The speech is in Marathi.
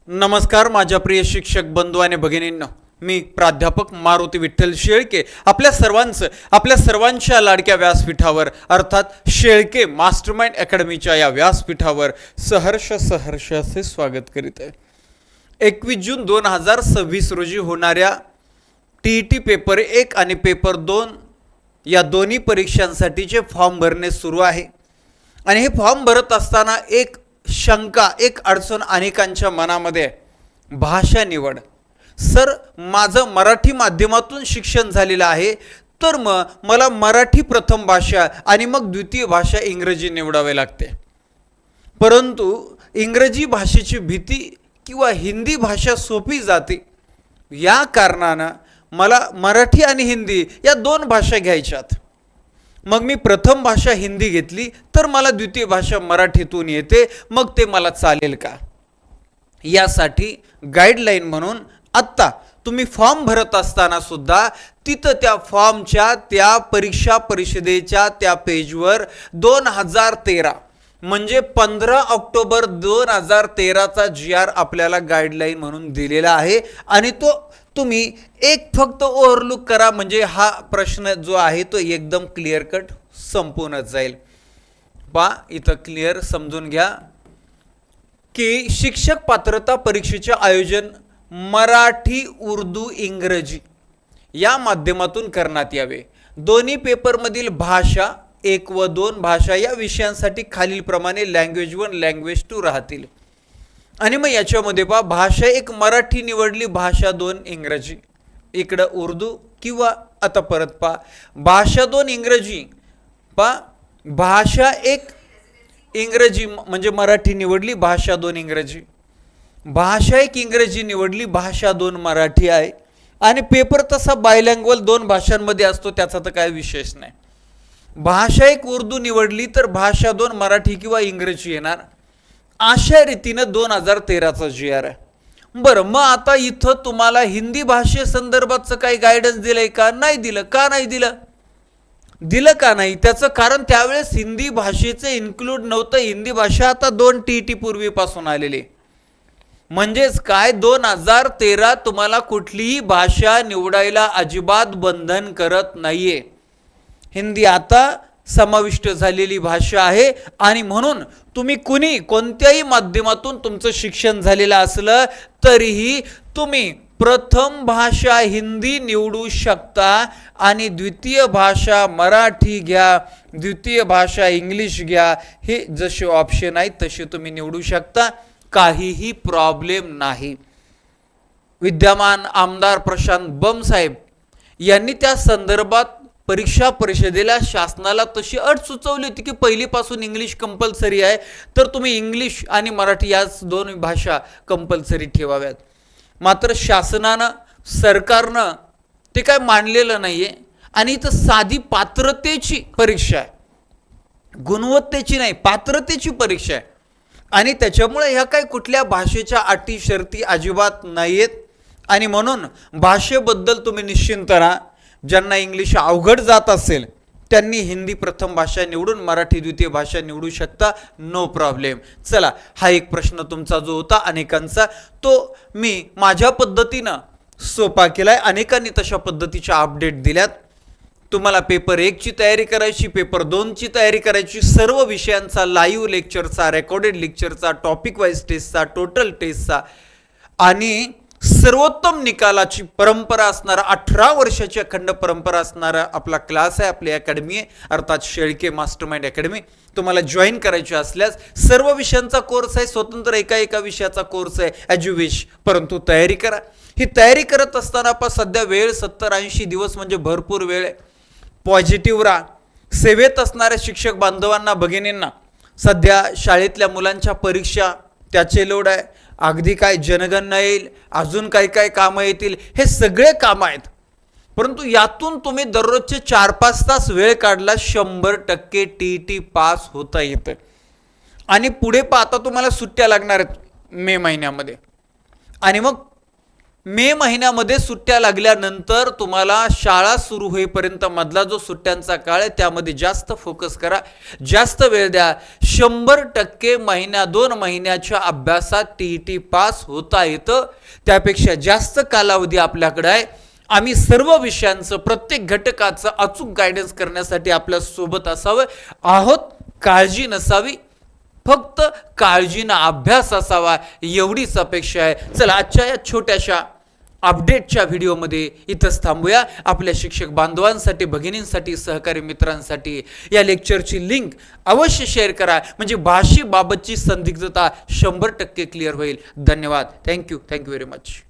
नमस्कार माझ्या प्रिय शिक्षक बंधू आणि भगिनींनो, मी प्राध्यापक मारुती विठ्ठल शेळके आपल्या सर्वांच्या लाडक्या व्यासपीठावर अर्थात शेळके मास्टरमाइंड अकॅडमीच्या या व्यासपीठावर सहर्ष असे स्वागत करीत आहे। 21 जून 2026 रोजी होणाऱ्या TET पेपर 1 आणि पेपर 2 या दोन्ही परीक्षांसाठीचे फॉर्म भरणे सुरू आहे आणि हे फॉर्म भरत असताना एक शंका, एक अडचण अनेकांच्या मनामध्ये, भाषा निवड। सर, माझं मराठी माध्यमातून शिक्षण झालेलं आहे, तर मला मराठी प्रथम भाषा आणि मग द्वितीय भाषा इंग्रजी निवडावे लागते, परंतु इंग्रजी भाषेची भीती किंवा हिंदी भाषा सोपी जाते, या कारणानं मला मराठी आणि हिंदी या दोन भाषा घ्यायच्यात। मग मी प्रथम भाषा हिंदी घेतली तर मला द्वितीय भाषा मराठीतून येते, मग ते मला चालेल का? यासाठी गाईडलाईन म्हणून आत्ता तुम्ही फॉर्म भरत असताना सुद्धा तिथं त्या फॉर्मच्या त्या परीक्षा परिषदेच्या त्या पेजवर 2013 म्हणजे 15 ऑक्टोबर 2013चा GR आपल्याला गाईडलाईन म्हणून दिलेला आहे आणि तो तुम्ही एक फक्त ओव्हरलुक करा, म्हणजे हा प्रश्न जो आहे तो एकदम क्लिअर कट संपूनच जाईल। इथं क्लिअर समजून घ्या की शिक्षक पात्रता परीक्षेचे आयोजन मराठी, उर्दू, इंग्रजी या माध्यमातून करण्यात यावे। दोन्ही पेपरमधील भाषा 1 व 2 भाषा या विषयांसाठी खालीलप्रमाणे लँग्वेज 1 लँग्वेज 2 राहतील आणि मग याच्यामध्ये भाषा 1 मराठी निवडली, भाषा 2 इंग्रजी, इकडं उर्दू किंवा आता परत भाषा 2 इंग्रजी, भाषा 1 इंग्रजी म्हणजे मराठी निवडली, भाषा 2 इंग्रजी, भाषा 1 इंग्रजी निवडली, भाषा 2 मराठी आहे आणि पेपर तसा बायलँग्वेज 2 भाषांमध्ये असतो, त्याचा तर काय विशेष नाही। भाषा 1 उर्दू निवडली तर भाषा 2 मराठी किंवा इंग्रजी येणार, अशा रीतीने 2013चा GR आहे। बरं, मग आता इथं तुम्हाला हिंदी भाषेसंदर्भातचं काही गायडन्स दिलंय का? नाही दिलं। का नाही दिलं का नाही? त्याचं कारण त्यावेळेस हिंदी भाषेचं इन्क्लूड नव्हतं। हिंदी भाषा आता 2 TET पूर्वीपासून आलेली, म्हणजेच काय 2013 तुम्हाला कुठलीही भाषा निवडायला अजिबात बंधन करत नाहीये। हिंदी आता समाविष्ट झालेली भाषा आहे आणि म्हणून तुम्ही कोणत्याही माध्यमातून तुमचं शिक्षण झालेलं असलं तरीही तुम्ही प्रथम भाषा हिंदी निवडू शकता आणि द्वितीय भाषा मराठी घ्या, द्वितीय भाषा इंग्लिश घ्या, हे जसे ऑप्शन आहेत तसे तुम्ही निवडू शकता, काहीही प्रॉब्लेम नाही। विद्यमान आमदार प्रशांत बम साहेब यांनी त्या संदर्भात परीक्षा परिषदेला शासनाला तशी अट सुचवली होती की पहिलीपासून इंग्लिश कंपल्सरी आहे, तर तुम्ही इंग्लिश आणि मराठी याच 2 भाषा कंपल्सरी ठेवाव्यात। मात्र शासनानं, सरकारनं ते काय मानलेलं नाहीये आणि इथं साधी पात्रतेची परीक्षा आहे, गुणवत्तेची नाही, पात्रतेची परीक्षा आहे आणि त्याच्यामुळे ह्या काही कुठल्या भाषेच्या अटी शर्ती अजिबात नाहीयेत आणि म्हणून भाषेबद्दल तुम्ही निश्चिंत राहा। ज्यांना इंग्लिश अवघड जात असेल त्यांनी हिंदी प्रथम भाषा निवडून मराठी द्वितीय भाषा निवडू शकता, नो प्रॉब्लेम। चला, हा एक प्रश्न तुमचा जो होता अनेकांचा, तो मी माझ्या पद्धतीनं सोपा केलाय, अनेकांनी तशा पद्धतीच्या अपडेट दिल्यात। तुम्हाला पेपर 1 ची तयारी करायची, पेपर 2 ची तयारी करायची, सर्व विषयांचा लाईव्ह लेक्चरचा, रेकॉर्डेड लेक्चरचा, टॉपिक वाईज टेस्टचा, टोटल टेस्टचा आणि सर्वोत्तम निकालाची परंपरा असणारा, 18 वर्षाची अखंड परंपरा असणारा आपला क्लास आहे, आपली अकॅडमी आहे, अर्थात शेळके मास्टरमाइंड अकॅडमी। तुम्हाला जॉईन करायची असल्यास सर्व विषयांचा कोर्स आहे, स्वतंत्र एका विषयाचा कोर्स आहे, ॲज यू विश, परंतु तयारी करा। ही तयारी करत असताना सध्या वेळ 70-80 दिवस म्हणजे भरपूर वेळ आहे। पॉझिटिव्ह राहा। सेवेत असणाऱ्या शिक्षक बांधवांना, भगिनींना सध्या शाळेतल्या मुलांच्या परीक्षा, त्याचे लोड आहे, अगदी काय जनगणना येईल, अजून काय कामं येतील, हे सगळे कामं आहेत, परंतु यातून तुम्ही दररोजचे 4-5 तास वेळ काढला 100% TET पास होता येतं आणि पुढे आता तुम्हाला सुट्ट्या लागणार आहेत मे महिन्यामध्ये आणि मग मे महिन्यामध्ये सुट्ट्या लागल्यानंतर तुम्हाला शाळा सुरू होईपर्यंत मधला जो सुट्ट्यांचा काळ आहे त्यामध्ये जास्त फोकस करा, जास्त वेळ द्या. 100% महिन्या 2 महिन्याच्या अभ्यासात TET पास होता येतं. त्यापेक्षा जास्त कालावधी आपल्याकडे आहे. आम्ही सर्व विषयांचं प्रत्येक घटकाचं अचूक गायडन्स करण्यासाठी आपल्या सोबत असावं आहोत. काळजी नसावी, फक्त काळजीनं अभ्यास असावा एवढीच अपेक्षा आहे. चला आजच्या या छोट्याशा अपडेटच्या व्हिडिओमध्ये इथंच थांबूया. आपल्या शिक्षक बांधवांसाठी, भगिनींसाठी, सहकारी मित्रांसाठी या लेक्चरची लिंक अवश्य शेअर करा, म्हणजे भाषेबाबतची संदिग्धता 100% क्लिअर होईल. धन्यवाद. Thank you very much.